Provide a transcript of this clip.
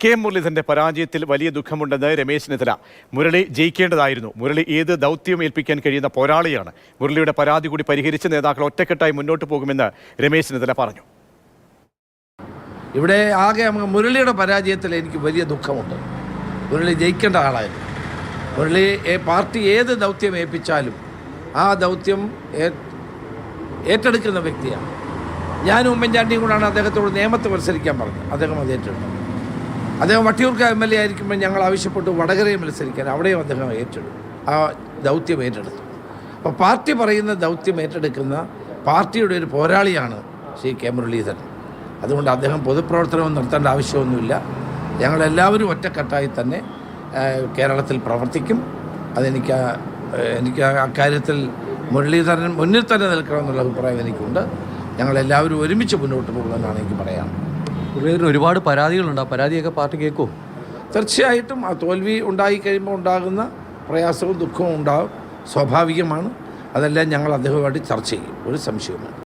K മുരളീധരന്റെ പരാജയത്തിൽ വലിയ ദുഃഖമുണ്ടെന്ന് രമേശ് ചെന്നിത്തല. മുരളി ജയിക്കേണ്ടതായിരുന്നു. മുരളി ഏത് ദൗത്യവും ഏൽപ്പിക്കാൻ കഴിയുന്ന പോരാളിയാണ്. മുരളിയുടെ പരാതി കൂടി പരിഹരിച്ച് നേതാക്കൾ ഒറ്റക്കെട്ടായി മുന്നോട്ട് പോകുമെന്ന് രമേശ് ചെന്നിത്തല പറഞ്ഞു. ഇവിടെ ആകെ മുരളിയുടെ പരാജയത്തിൽ എനിക്ക് വലിയ ദുഃഖമുണ്ട്. മുരളി ജയിക്കേണ്ട ആളായിരുന്നു. മുരളി പാർട്ടി ഏത് ദൗത്യം ഏൽപ്പിച്ചാലും ആ ദൗത്യം ഏറ്റെടുക്കുന്ന വ്യക്തിയാണ്. ഞാനും ഉമ്മൻചാണ്ടിയും കൂടാണ് അദ്ദേഹത്തോട് നിയമത്തെ മത്സരിക്കാൻ പറഞ്ഞത്. അദ്ദേഹം അത് ഏറ്റെടുത്തു. അദ്ദേഹം വട്ടിയൂർക്കാവ് MLA ആയിരിക്കുമ്പോൾ ഞങ്ങൾ ആവശ്യപ്പെട്ടു വടകരയിൽ മത്സരിക്കാൻ. അവിടെയും അദ്ദേഹം ആ ദൗത്യം ഏറ്റെടുത്തു. അപ്പോൾ പാർട്ടി പറയുന്ന ദൗത്യം ഏറ്റെടുക്കുന്ന പാർട്ടിയുടെ ഒരു പോരാളിയാണ് ശ്രീ കെ മുരളീധരൻ. അതുകൊണ്ട് അദ്ദേഹം പൊതുപ്രവർത്തനവും നിർത്തേണ്ട ആവശ്യമൊന്നുമില്ല. ഞങ്ങളെല്ലാവരും ഒറ്റക്കെട്ടായി തന്നെ കേരളത്തിൽ പ്രവർത്തിക്കും. എനിക്ക് അക്കാര്യത്തിൽ മുരളീധരൻ മുന്നിൽ തന്നെ നിൽക്കണമെന്നുള്ള അഭിപ്രായം എനിക്കുണ്ട്. ഞങ്ങളെല്ലാവരും ഒരുമിച്ച് മുന്നോട്ട് പോകുമെന്നാണ് എനിക്ക് പറയാം. മുരളീധരൻ ഒരുപാട് പരാതികളുണ്ട്. ആ പരാതിയൊക്കെ പാർട്ടി കേൾക്കുമോ? തീർച്ചയായിട്ടും ആ തോൽവി ഉണ്ടായിക്കഴിയുമ്പോൾ ഉണ്ടാകുന്ന പ്രയാസവും ദുഃഖവും ഉണ്ടാകും, സ്വാഭാവികമാണ്. അതെല്ലാം ഞങ്ങൾ അദ്ദേഹവുമായിട്ട് ചർച്ച ചെയ്യും, ഒരു സംശയവുമില്ല.